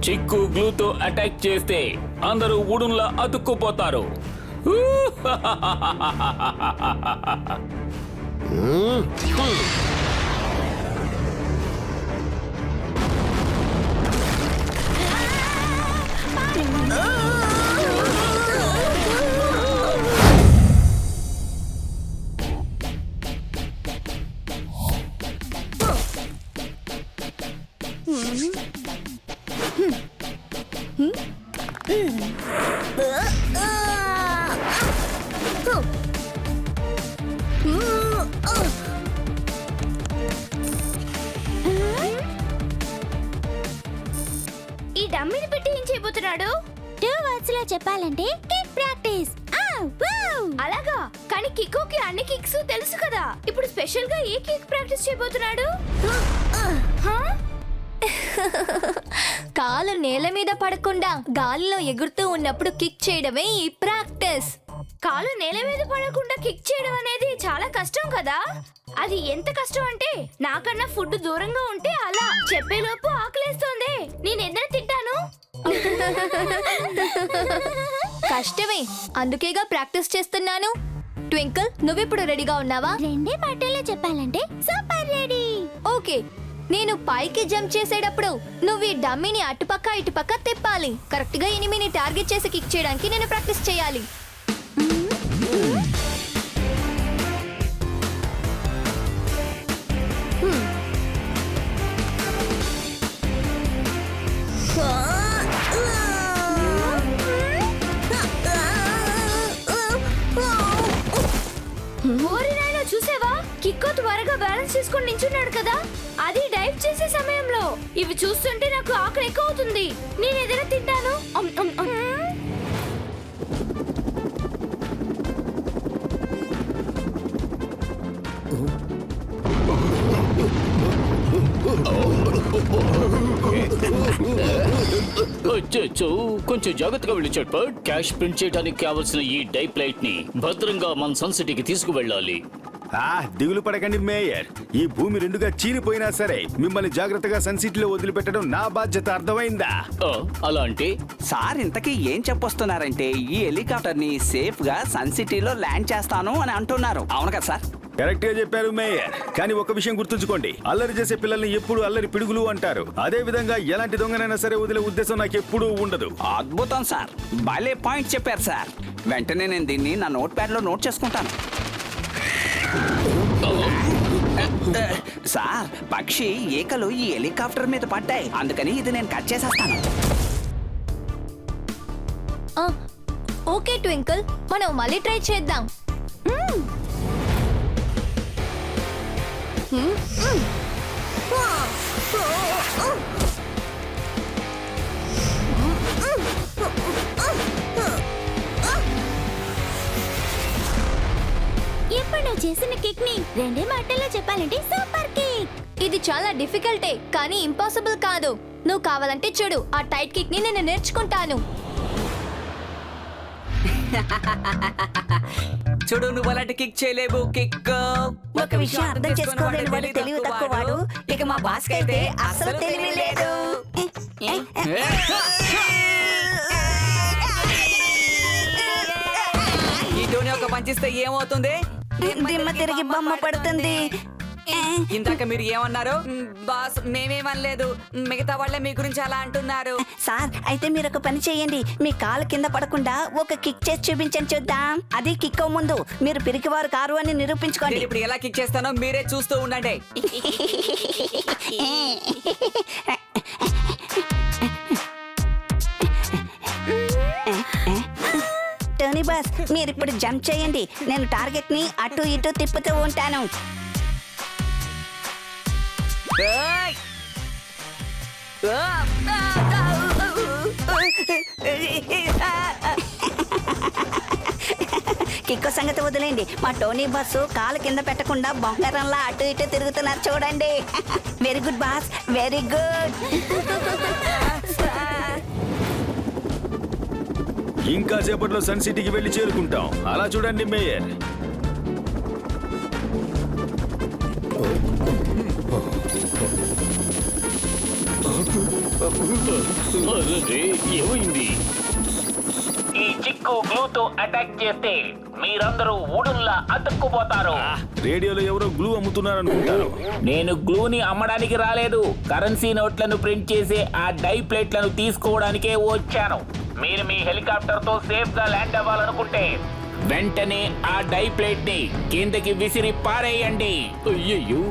చిక్కు గ్లూతో అటాక్ చేస్తే అందరూ వుడున్లా అతుక్కుపోతారు. ఈ డమ్మిని పెట్టి ఏం చేయబోతున్నాడు? 2 words లో చెప్పాలంటే కిక్ ప్రాక్టీస్. అలాగా, కానీ కిక్కుకి అన్ని కిక్స్ తెలుసు కదా. ఇప్పుడు స్పెషల్ గా ఏ కిక్ ప్రాక్టీస్ చేయబోతున్నాడు? కాలు నేల మీద పడకుండా గాలిలో ఎగురుతూ ఉన్నప్పుడు కిక్ చేయడమే ఈ ప్రాక్టీస్. కాలు నేల మీద పడకుండా కిక్ చేయడం అనేది చాలా కష్టం కదా. అది ఎంత కష్టం అంటే నాకన్నా ఫుడ్ దూరంగా ఉంటే అలా చెప్పేలోపు ఆకలేస్తోంది. నేను ఏదైనా తింటాను. కష్టమే, అందుకేగా ప్రాక్టీస్ చేస్తున్నాను. ట్వింకిల్, నువ్విప్పుడు రెడీగా ఉన్నావా? 2 మాటల్లో చెప్పాలంటే సూపర్ రెడీ. ఓకే, నేను పైకి జంప్ చేసేటప్పుడు నువ్వు ఈ డమ్మీని అటుపక్క ఇటుపక్క తిప్పాలి. కరెక్ట్ గా ఎనిమిని టార్గెట్ చేసి కిక్ చేయడానికి నేను ప్రాక్టీస్ చేయాలి. చూసావా, కిక్కో త్వరగా బ్యాలెన్స్ చేసుకొని నించున్నాడు కదా. అది డైవ్ చేసే సమయంలో. ఇవి చూస్తుంటే నాకు ఆకలి ఎక్కువ అవుతుంది. నేను ఏదైనా తింటాను. కొంచెం జాగ్రత్తగా వెళ్ళి చట్పట్. క్యాష్ ప్రింట్ చేయడానికి కావలసిన ఈ డై ప్లేట్ ని భద్రంగా మన సన్ సిటీకి తీసుకువెళ్ళాలి. దిగులు పడకండి మేయర్. ఈ భూమి 2గా చీలిపోయినా సరే మిమ్మల్ని జాగ్రత్తగా సన్ సిటీలో వదిలిపెట్టడం నా బాధ్యత. అర్థమైందా? అలా అంటే సార్ ఇంతకీ ఏం చెప్పొస్తున్నారంటే ఈ హెలికాప్టర్ ని సేఫ్ గా సన్ సిటీలో ల్యాండ్ చేస్తాను అని అంటున్నారు. అవును కదా సార్? కరెక్ట్ గా చెప్పారు మేయర్. కానీ ఒక విషయం గుర్తుంచుకోండి, అల్లరి చేసే పిల్లల్ని ఎప్పుడు అల్లరి పిడుగులు అంటారు. అదే విధంగా ఎలాంటి దొంగనైనా సరే వదిలే ఉద్దేశం నాకు ఎప్పుడూ ఉండదు. అద్భుతం సార్, భలే పాయింట్ చెప్పారు సార్. వెంటనే నేను దీన్ని నా నోట్ ప్యాడ్ లో నోట్ చేసుకుంటాను. సార్, పక్షి ఏకలు ఈ హెలికాప్టర్ మీద పడ్డాయి, అందుకని ఇది నేను కట్ చేసేస్తాను. ఓకే ట్వింకిల్, మనం మళ్ళీ ట్రై చేద్దాం. ఇప్పుడు నువ్వు చేసిన కిక్ ని 2 మాటల్లో చెప్పాలంటే సూపర్ కిక్. ఇది చాలా డిఫికల్టే, కానీ ఇంపాసిబుల్ కాదు. నువ్వు కావాలంటే చూడు, ఆ టైట్ కిక్ ని నేను నేర్చుకుంటాను. చూడు, నువ్వు అలాంటి కిక్ చేయలేవు. కిక్ ఒక విషయం అర్థం చేసుకోలేని వాడు తెలివి తక్కువవాడు. ఇక మా బాస్ అయితే అసలు తెలివి లేదు. ఈ టోనీ ఒక పంచిస్తే ఏమవుతుంది? దిమ్మ తిరిగి బొమ్మ పడుతుంది. ఇందాక మీరు ఏమన్నారు? బాస్, మేమేమనలేదు, మిగతా వాళ్ళే మీ గురించి అలా అంటున్నారు. సార్, అయితే మీరు ఒక పని చేయండి. మీ కాలు కింద పడకుండా ఒక కిక్ చేసి చూపించండి చూద్దాం. అది కిక్ ముందు మీరు పిరికివారు కారు అని నిరూపించుకోండి. ఇప్పుడు ఎలా కిక్ చేస్తానో మీరే చూస్తూ ఉండండి. టోనీ బాస్, మీరు ఇప్పుడు జంప్ చేయండి. నేను టార్గెట్ ని అటు ఇటు తిప్పుతూ ఉంటాను. కిక్కు సంగతి వదిలేండి. మా టోనీ బాస్ కాలు కింద పెట్టకుండా బొంగరంలా అటు ఇటు తిరుగుతున్నారు చూడండి. Very good boss, very good. ఇంకా సేపట్లో సన్ సిటీకి వెళ్ళి చేరుకుంటాం. అలా చూడండి మేయర్. అరే, ఏమైంది? ఈ చిక్కు గ్లూతో అటాక్ చేస్తే మీరందరూ ఊడుల్లా అతుక్కుపోతారు. రేడియోలో ఎవరో గ్లూ అమ్ముతున్నారనుకుంటారు. నేను గ్లూని అమ్మడానికి రాలేదు, కరెన్సీ నోట్లను ప్రింట్ చేసే ఆ డై ప్లేట్లను తీసుకోవడానికే వచ్చాను. మీరు మీ హెలికాప్టర్ తో సేఫ్ గా ల్యాండ్ అవ్వాలనుకుంటే వెంటనే ఆ డై ప్లేట్ ని కిందకి విసిరి పారేయండి. అయ్యయ్యో,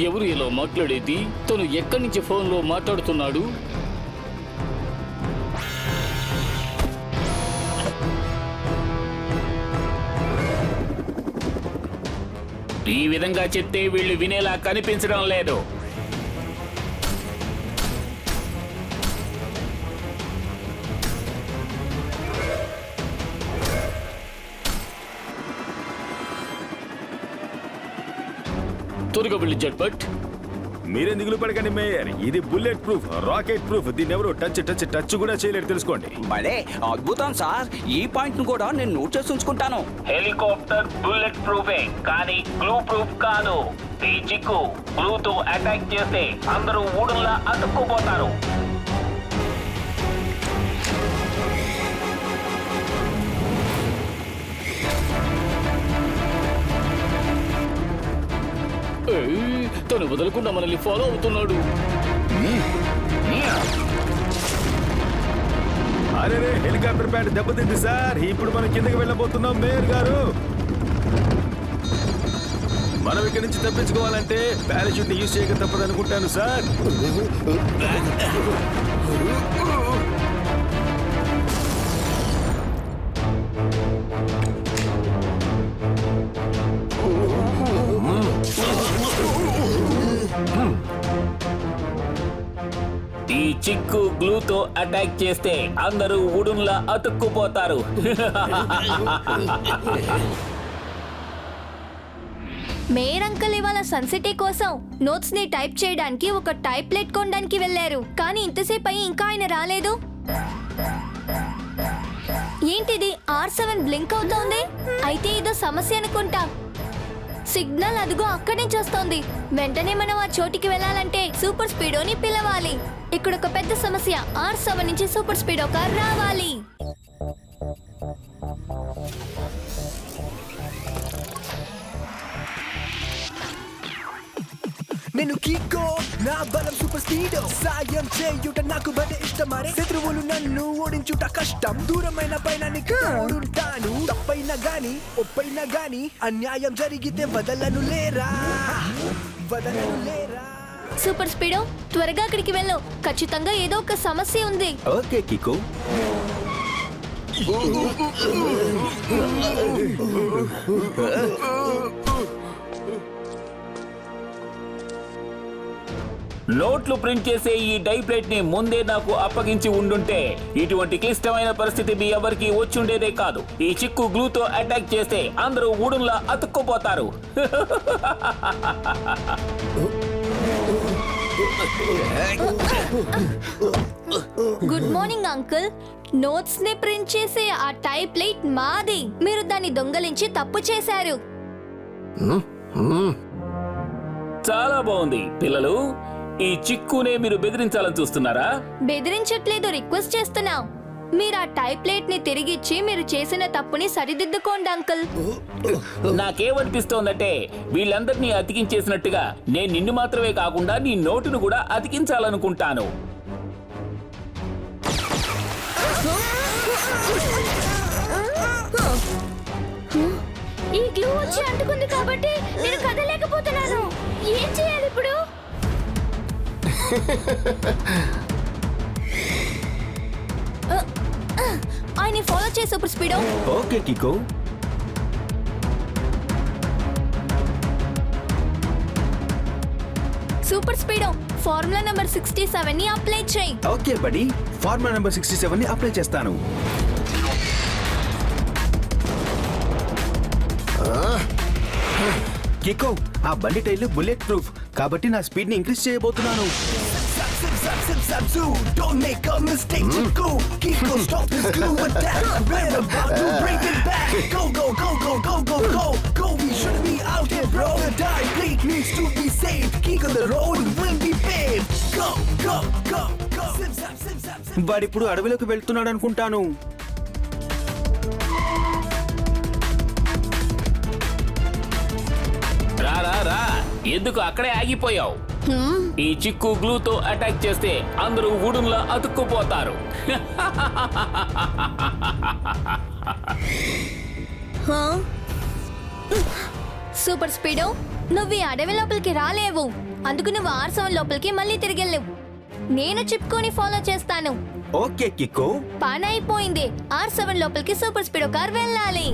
ఎవరు ఇలా మాట్లాడేది? తను ఎక్కడి నుంచి ఫోన్లో మాట్లాడుతున్నాడు? ఈ విధంగా చెప్తే వీళ్ళు వినేలా కనిపించడం లేదు. త్వరగా వెళ్ళి జట్పట్. మీరే దిగులు పడకండి మేయర్. ఇది బుల్లెట్ ప్రూఫ్, రాకెట్ ప్రూఫ్. దీన్ని ఎవరు టచ్ కూడా చేయలేరు, తెలుసుకోండి. భలే అద్భుతం సార్. ఈ పాయింట్ ను కూడా నేను నోట్ చేసి ఉంచుకుంటాను. హెలికాప్టర్ బుల్లెట్ ప్రూఫే కానీ గ్లూ ప్రూఫ్ కాదు. ఈ చిక్కు గ్లూతో అటాక్ చేస్తే అందరూ ఊడుల్లా అతుక్కుపోతారు. ఏయ్, తను వదలకుండా మనల్ని ఫాలో అవుతున్నాడు. అరే హెలికాప్టర్ ప్యాడ్ దెబ్బతింది సార్. ఇప్పుడు మనం కిందకి వెళ్ళబోతున్నాం మేయర్ గారు. మనం ఇక్కడి నుంచి తప్పించుకోవాలంటే పారాషూట్ ని యూజ్ చేయక తప్పదనుకుంటాను సార్. ఈ చిక్కు గ్లూతో అటాక్ చేస్తే అందరూ వుడున్లా అతుక్కుపోతారు. మేయర్ అంకుల్ ఇవాళ సన్సిటీ కోసం నోట్స్ ని టైప్ చేయడానికి ఒక టైప్లెట్ కొనడానికి వెళ్ళారు. కానీ ఇంతసేపు అయ్యి ఇంకా ఆయన రాలేదు. ఏంటిది R7 బ్లింక్ అవుతోంది? అయితే ఇదో సమస్య అనుకుంటా. సిగ్నల్ అదిగో అక్కడి నుంచి వస్తోంది. వెంటనే మనం ఆ చోటికి వెళ్ళాలంటే సూపర్ స్పీడోని పిలవాలి. ఇక్కడ ఒక పెద్ద సమస్య. R7 నుంచి సూపర్ స్పీడో కార్ రావాలి. నేను కిక్కో, నా బలం సూపర్ స్పీడ్. సాయం చేయుట నాకు బలే ఇష్టమరే. శత్రువులు నన్ను ఓడించుట కష్టం. దూరమైన పైన ఉంటాను. తప్పైనా గాని ఒప్పైనా గాని అన్యాయం జరిగితే వదలను లేరా. సూపర్ స్పీడో, త్వరగా అక్కడికి వెళ్ళు. ఖచ్చితంగా ఏదో ఒక సమస్య ఉంది. ఓకే కికో. నోట్లు ప్రింట్ చేసే ఈ డై ప్లేట్ ని ముందే నాకు అప్పగించి ఉండుంటే ఇటువంటి క్లిష్టమైన పరిస్థితి మీ ఎవరికి వచ్చుండేదే కాదు. ఈ చిక్కు గ్లూతో అటాక్ చేస్తే అందరూ ఊడున్లా అతుక్కుపోతారు. Good morning uncle. నోట్స్ ని ప్రింట్ చేసే ఆ టైప్లెట్ మాది. మీరు దాన్ని దొంగలించి తప్పు చేశారు. చాలా బాగుంది పిల్లలు. ఈ చిక్కునే మీరు బెదిరించాలని చూస్తున్నారా? బెదిరించట్లేదు, రిక్వెస్ట్ చేస్తున్నాం. మీరు ఆ టైప్లెట్ ని తిరిగిచ్చి మీరు చేసిన తప్పుని సరిదిద్దుకోండి అంకుల్. నాకేమనిపిస్తోందంటే వీళ్ళందరినీ అతికించేసినట్టుగా నేను నిన్ను మాత్రమే కాకుండా నీ నోటును కూడా అతికించాలనుకుంటాను. ఈ గ్లూ వచ్చి అంటుకుంది కాబట్టి నేను కదలేకపోతున్నాను. ఏం చేయాలి ఇప్పుడు? ఆయన్ని ఫాలో చేసి సూపర్ స్పీడో. ఓకే కికో. సూపర్ స్పీడో, ఫార్ములా నంబర్ 67 ని అప్లై చేయి. ఓకే బడి, ఫార్ములా నంబర్ 67 ని అప్లై చేస్తాను. కికో, ఆ బండి టైర్లు బుల్లెట్ ప్రూఫ్ కాబట్టి నా స్పీడ్ ని ఇంక్రీజ్ చేయబోతున్నాను. Zip zap zip zap zoo, don't make a mistake, Chico. Kiko, stop this glue attack. We're about to bring it back. Go go go go go go go go. We shouldn't be out here, bro. The die plate needs to be saved. Kiko, the road will be paved. Go go go go. Zip zap zip zap zip. వాడిప్పుడు అడవిలోకి వెళ్తున్నాడు అనుకుంటాను. రా రా రా ఎందుకు అక్కడే ఆగిపోయావు? ఈ చిక్కు గ్లూతో అటాక్ చేస్తే అందరూ వుడున్లా అతుక్కుపోతారు. సూపర్ స్పీడో, నువ్వు ఈ అడవి లోపలికి రాలేవు. అందుకు నువ్వు R7 లోపలికి మళ్ళీ తిరిగెళ్ళవు. నేను చిప్కోని ఫాలో చేస్తాను. ఓకే కిక్కో. పని అయిపోయింది. R7 లోపలికి సూపర్ స్పీడో కార్ వెళ్ళాలి.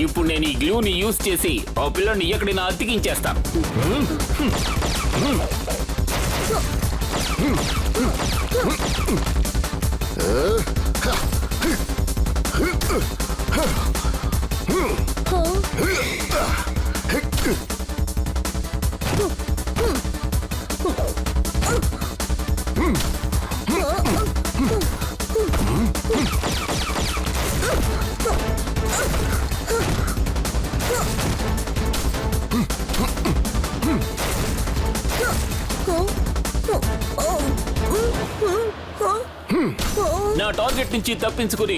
ఇప్పుడు నేను ఈ గ్లూని యూజ్ చేసి ఆ పిల్లని ఎక్కడైనా అతికించేస్తాను. నా టార్గెట్ నుంచి తప్పించుకుని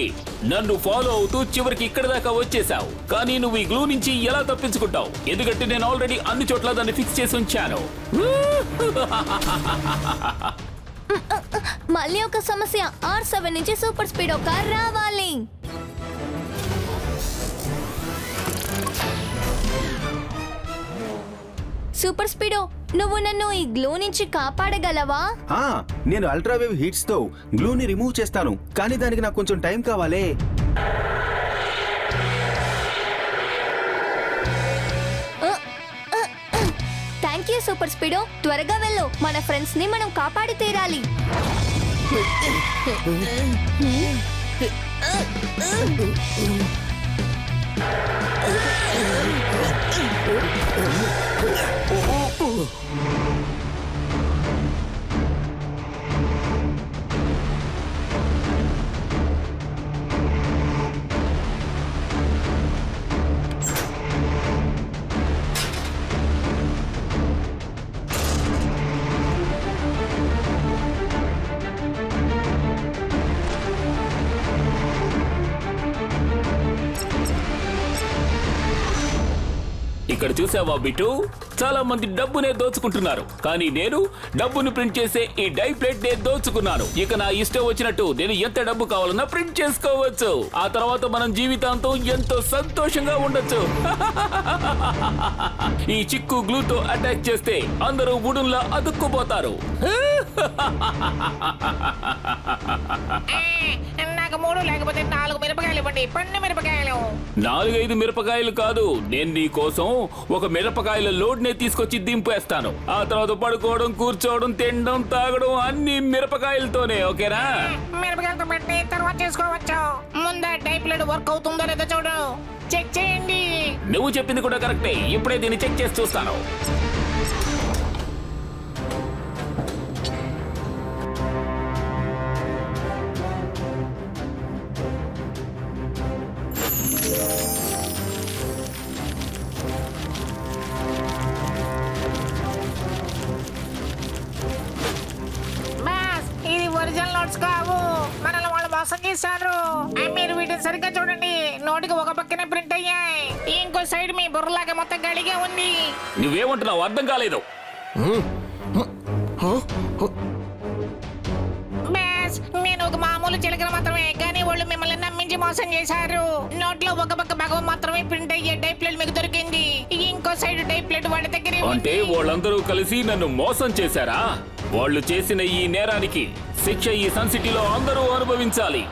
నన్ను ఫాలో అవుతూ చివరికి ఇక్కడి దాకా వచ్చేసావు. కానీ నువ్వు ఈ గ్లూ నుంచి ఎలా తప్పించుకుంటావు? ఎందుకంటే నేను ఆల్రెడీ అన్ని చోట్ల దాన్ని ఫిక్స్ చేసి ఉంచాను. మళ్ళీ ఒక సమస్య. R7 నుంచి సూపర్ స్పీడో కార్ రావాలి. సూపర్ స్పీడో, నువ్వు నన్ను ఈ గ్లూ నుంచి కాపాడగలవా? నేను అల్ట్రావేవ్ హీట్స్ తో గ్లూని రిమూవ్ చేస్తాను, కానీ దానికి నాకు కొంచెం టైం కావాలి. Thank you super speedo. త్వరగా వెళ్ళు, మన ఫ్రెండ్స్ ని మనం కాపాడి తీరాలి. ఇక్కడ చూసావా బిట్టు, చాలా మంది డబ్బునే దోచుకుంటున్నారు. కానీ నేను డబ్బును ప్రింట్ చేసే ఈ డై ప్లేట్ నే దోచుకున్నాను. ఇక నా ఇష్టం వచ్చినట్టు నేను ఎంత డబ్బు కావాలన్నా ప్రింట్ చేసుకోవచ్చు. ఆ తర్వాత మనం జీవితాంతం ఎంతో సంతోషంగా ఉండొచ్చు. ఈ చిక్కు గ్లూతో అటాక్ చేస్తే అందరూ వుడున్లా అతుక్కుపోతారు. నాకు 3 లేకపోతే 4 మిరపకాయలు ఇవ్వండి. పండు మిరపకాయలు. 4-5 మిరపకాయలు కాదు, నేను నీ కోసం ఒక మిరపకాయల లోడ్ నే తీసుకొచ్చి దింపేస్తాను. ఆ తర్వాత పడుకోవడం, కూర్చోవడం, తినడం, తాగడం అన్ని మిరపకాయలతోనే. ఓకేనా? మిరపకాయలతో పెట్టి తర్వాత చేసుకోవచ్చు. ముందు డైప్లెట్ వర్క్ అవుతుందో లేదో చూడు. చెక్ చేయండి. నువ్వు చెప్పింది కూడా కరెక్టే. ఇప్పుడే దీన్ని చెక్ చేసి చూస్తాను. ఒరిజినల్ నోట్స్ కావు, మనల్ని వాళ్ళు మోసం చేశారు. మీరు వీటిని సరిగ్గా చూడండి. నోటికి ఒక పక్కనే ప్రింట్ అయ్యాయి, ఇంకో సైడ్ మీ బుర్రలాగా మొత్తం గడిగా ఉంది. నువ్వేమంటున్నావు అర్థం కాలేదు. నేను ఒక మామూలు చిలకలు మాత్రమే, కానీ వాళ్ళు మిమ్మల్ని నమ్మించి మోసం చేశారు. నోట్లో ఒక పక్క భాగం మాత్రమే ప్రింట్ అయ్యే డైప్లెట్ మీకు దొరికింది, ఇంకో సైడ్ డైప్లెట్ వాడి దగ్గర. అంటే వాళ్ళందరూ కలిసి నన్ను మోసం చేశారా? వాళ్ళు చేసిన ఈ నేరానికి శిక్ష ఈ సన్ సిటీలో అందరూ అనుభవించాలి.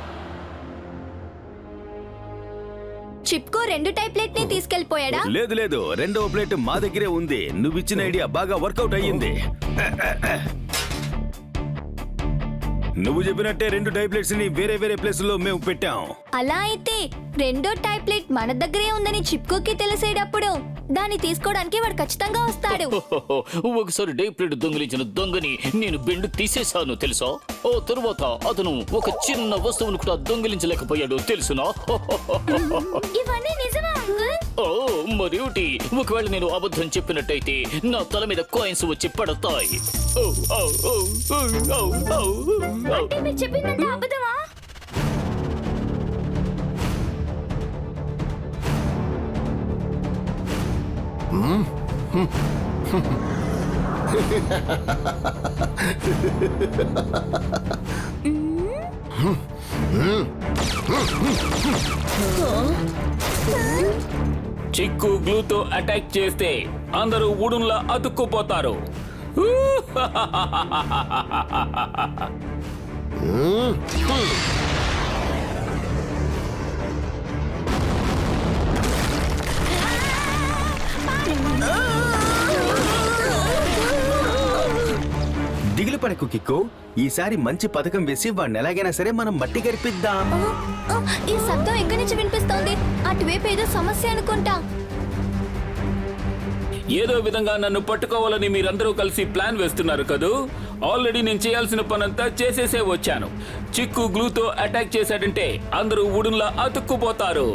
చిప్కో 2 టైప్లెట్ ని తీసుకెళ్లిపోయాడా? లేదు లేదు, రెండవ ప్లేట్ మా దగ్గరే ఉంది. నువ్వు ఇచ్చిన ఐడియా బాగా వర్కౌట్ అయ్యింది. నువ్వు చెప్పినట్టే 2 టైప్లెట్స్ ని వేరే వేరే ప్లేస్ లో మేము పెట్టాం. అలా అయితే రెండో టైప్లెట్ మన దగ్గరే ఉందని చిప్కోకి తెలిసేటప్పుడు దాన్ని తీసుకోవడానికి వాడు ఖచ్చితంగా వస్తాడు. ఒకసారి డై ప్లేట్ దొంగిలించిన దొంగని నేను బెండు తీసేశాను తెలుసా. ఓ తరువాత అతను ఒక చిన్న వస్తువును కూడా దొంగిలించలేకపోయాడు తెలుసునా. ఇవన్నీ నిజమా అంకుల్? ఓ మరేమిటి, ఒకవేళ నేను అబద్ధం చెప్పినట్టయితే నా తల మీద కాయిన్స్ వచ్చి పడతాయి. ఓ, ఓ, ఓ, ఓ, ఓ, ఓ, ఓ. అంటే మీరు చెప్పిందంతా అబద్ధమా? చిక్కు గ్లూతో అటాక్ చేస్తే అందరూ వుడున్లా అతుక్కుపోతారు. దిగులు పడకు కిక్కు, ఈసారి మంచి పథకం వేసి వాడిని ఎలాగైనా సరే మనం మట్టి గరిపిద్దాం. ఈ శబ్దం ఎక్కడి నుంచి వినిపిస్తోంది? అటువైపు ఏదో సమస్య అనుకుంటా. ఏదో విధంగా నన్ను పట్టుకోవాలని మీరందరూ కలిసి ప్లాన్ వేస్తున్నారు కదూ. ఆల్రెడీ నేను చేయాల్సిన పనంతా చేసేసే వచ్చాను. చిక్కు గ్లూతో అటాక్ చేశాడంటే అందరూ వుడున్లా అతుక్కుపోతారు.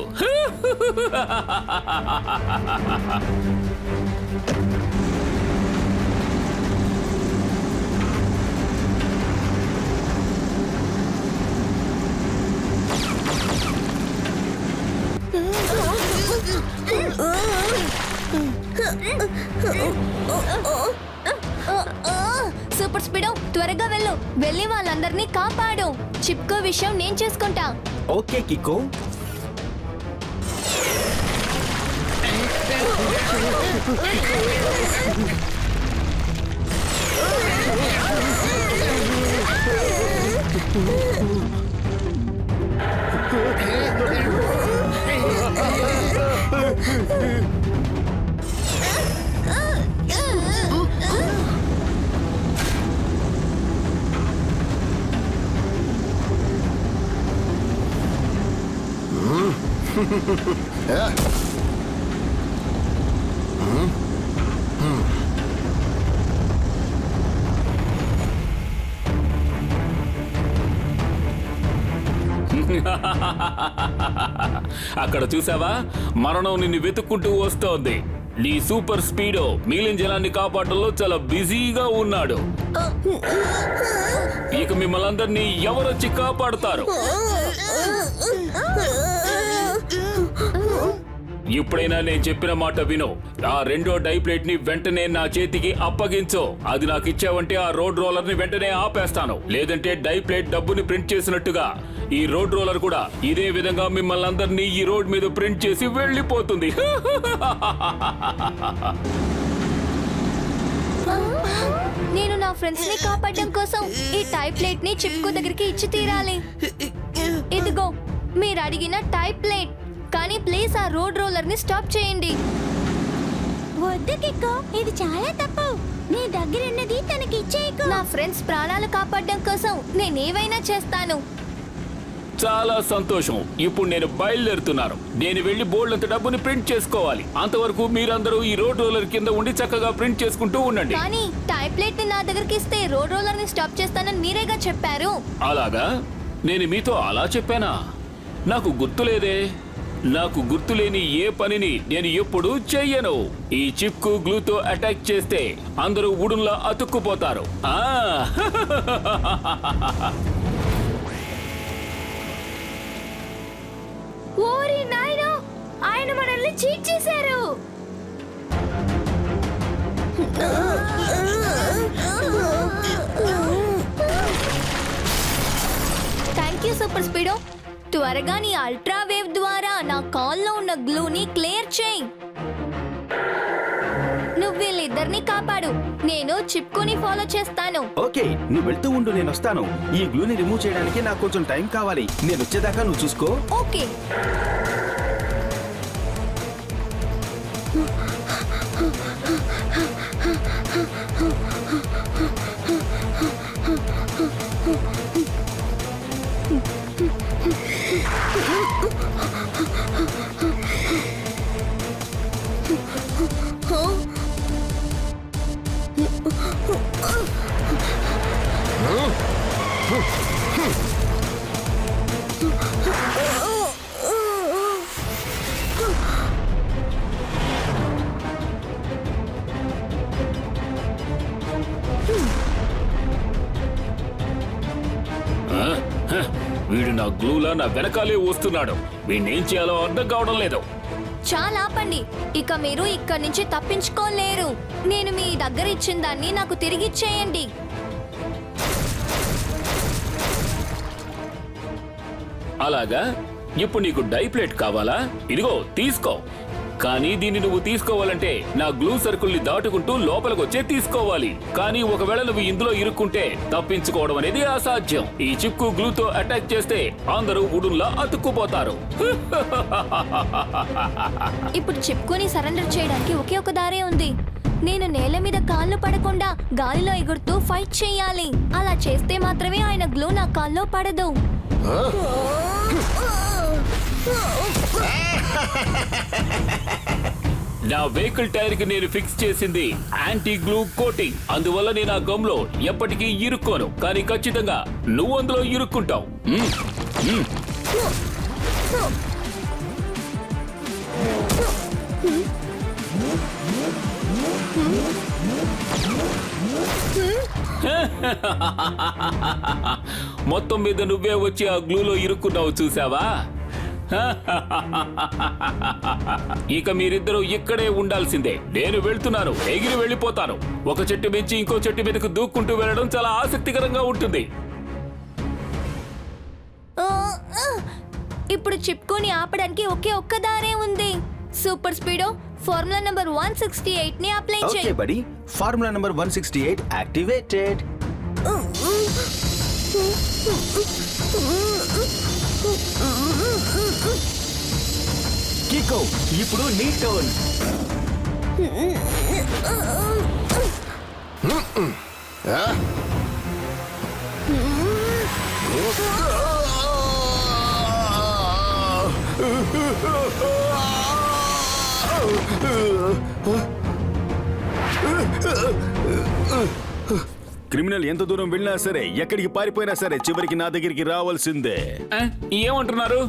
సూపర్ స్పీడో, త్వరగా వెళ్ళు. వెళ్ళి వాళ్ళందరినీ కాపాడు. చిప్కో విషయం నేను చేసుకుంటా. Okay kick. అక్కడ చూసావా, మరణం నిన్ను వెతుక్కుంటూ వస్తోంది. నీ సూపర్ స్పీడో మిగిలిన జనాన్ని కాపాడటంలో చాలా బిజీగా ఉన్నాడు. ఇక మిమ్మల్ని అందరినీ ఎవరొచ్చి కాపాడుతారు? ఇప్పుడైనా నేను చెప్పిన మాట విను. ఆ రెండో డై ప్లేట్ ని వెంటనే నా చేతికి అప్పగించు. అది నాకు ఇచ్చావంటే ఆ రోడ్ రోలర్ ని వెంటనే ఆపేస్తాను. లేదంటే డై ప్లేట్ డబ్బుని ప్రింట్ చేసినట్టుగా ఈ రోడ్ రోలర్ కూడా ఇదే విధంగా మిమ్మల్ని అందరినీ ఈ రోడ్ మీద ప్రింట్ చేసి వెళ్ళిపోతుంది. నేను నా ఫ్రెండ్స్ ని కాపాడడం కోసం ఈ టైప్ ప్లేట్ ని చిప్కో దగ్గరికి ఇచ్చి తీరాలి. ఇదిగో మీరు అడిగిన టైప్ ప్లేట్. కానీ ప్లీజ్ ఆ రోడ్ రోలర్ ని స్టాప్ చేయండి. వద్దు కిక్కో, ఇది చాలా తప్పు. నీ దగ్గర ఉన్నది తనకి ఇచ్చేయకు. నా ఫ్రెండ్స్ ప్రాణాలు కాపాడడం కోసం నేనేవైనా చేస్తాను. చాలా సంతోషం. ఇప్పుడు నేను బయలుదేరుతున్నాను. నేను వెళ్లి బోల్డ్ అంత డబ్బుని ప్రింట్ చేసుకోవాలి. అంతవరకు మీరందరూ ఈ రోడ్ రోలర్ కింద ఉండి చక్కగా ప్రింట్ చేసుకుంటూ ఉండండి. కానీ టైప్ ప్లేట్ ని నా దగ్గరికి ఇస్తే రోడ్ రోలర్ ని స్టాప్ చేస్తానని మీరేగా చెప్పారు. అలాగా? నేను మీతో అలా చెప్పానా? నాకు గుర్తులేదే. నాకు గుర్తులేని ఏ పనిని నేను ఎప్పుడూ చెయ్యను. ఈ చిప్కు గ్లూతో అటాక్ చేస్తే అందరూ వుడున్లా అతుక్కుపోతారు. ఓరి నాయనో, ఆయన మనల్ని చీట్ చేశారు. Thank you super speedo. త్వరగా నీ అల్ట్రా వేవ్ ద్వారా నా కాల్లో ఉన్న గ్లూని క్లియర్ చేయి. నువ్వు వీళ్ళిద్దరిని కాపాడు. నేను చిప్కోని ఫాలో చేస్తాను. ఓకే, నువ్వు వెళ్తూ ఉండు, నేను వస్తాను. ఈ గ్లూని రిమూవ్ చేయడానికి నాకు కొంచెం టైం కావాలి. నేను వచ్చేదాకా నువ్వు చూసుకో. ఓకే. నా గ్లూలా నా వెనకాలే వస్తున్నాడు. వీణ్ణేం చేయాలో అర్థం కావడం లేదు. చాలా ఆపండి. ఇక మీరు ఇక్కడి నుంచి తప్పించుకోలేరు. నేను మీ దగ్గర ఇచ్చిన దాన్ని నాకు తిరిగి ఇచ్చేయండి. అలాగా? ఇప్పుడు నీకు డై ప్లేట్ కావాలా? ఇదిగో తీసుకో. కానీ దీన్ని నువ్వు తీసుకోవాలంటే నా గ్లూ సర్కిల్ ని దాటుకుంటూ లోపలికి వచ్చే తీసుకోవాలి. కానీ ఒకవేళ నువ్వు ఇందులో ఇరుక్కుంటే తప్పించుకోవడం అనేది అసాధ్యం. ఈ చిప్కు గ్లూతో అటాక్ చేస్తే అందరూ ఉడున్లా అతుక్కుపోతారు. ఇప్పుడు చిప్కుని సరెండర్ చేయడానికి ఒకే ఒక దారే ఉంది. నేను నేల మీద కాళ్ళు పడకుండా గాలిలో ఎగురుతూ ఫైట్ చేయాలి. అలా చేస్తే మాత్రమే ఆయన గ్లూ నా కాల్లో పడదు. నా వెహికల్ టైర్ కి నేను ఫిక్స్ చేసింది యాంటీ గ్లూ కోటింగ్. అందువల్ల నేను ఆ గమ్ లో ఎప్పటికీ ఇరుక్కోను. కానీ ఖచ్చితంగా నువ్వు అందులో ఇరుక్కుంటావు. మొత్తం మీద నువ్వే వచ్చి ఆ గ్లూలో ఇరుక్కున్నావు, చూసావా? ఇక మీరిద్దరూ ఇక్కడే ఉండాల్సిందే. నేను వెళ్తున్నాను, ఎగిరి వెళ్ళిపోతాను. ఒక చెట్టు మించి ఇంకో చెట్టు మీదకు దూక్కుంటూ వెళ్ళడం చాలా ఆసక్తికరంగా ఉంటుంది. ఇప్పుడు చిప్కుని ఆపడానికి ఒకే ఒక్క దారే ఉంది. సూపర్ స్పీడో ఫార్ములా నంబర్ 168 ని అప్లై చేయి. ఓకే బడి, ఫార్ములా నంబర్ 168 యాక్టివేటెడ్. కికో, ఇప్పుడు నీ టర్న్. క్రిమినల్ ఎంత దూరం వెళ్ళినా సరే, ఎక్కడికి పారిపోయినా సరే, చివరికి నా దగ్గరికి రావాల్సిందే. ఏమంటున్నారు?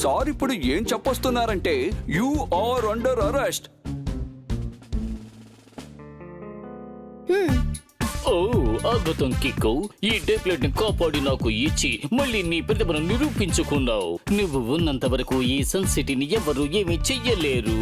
సార్ ఇప్పుడు ఏం చెప్పొస్తున్నారంటే యు ఆర్ అండర్ అరెస్ట్. ఓ అద్భుతం కిక్కో. ఈ డేప్లెట్ ని కాపాడి నాకు ఇచ్చి మళ్ళీ నీ ప్రతిభను నిరూపించుకున్నావు. నువ్వు ఉన్నంత వరకు ఈ సన్ సిటీని ఎవరు ఏమీ చెయ్యలేరు.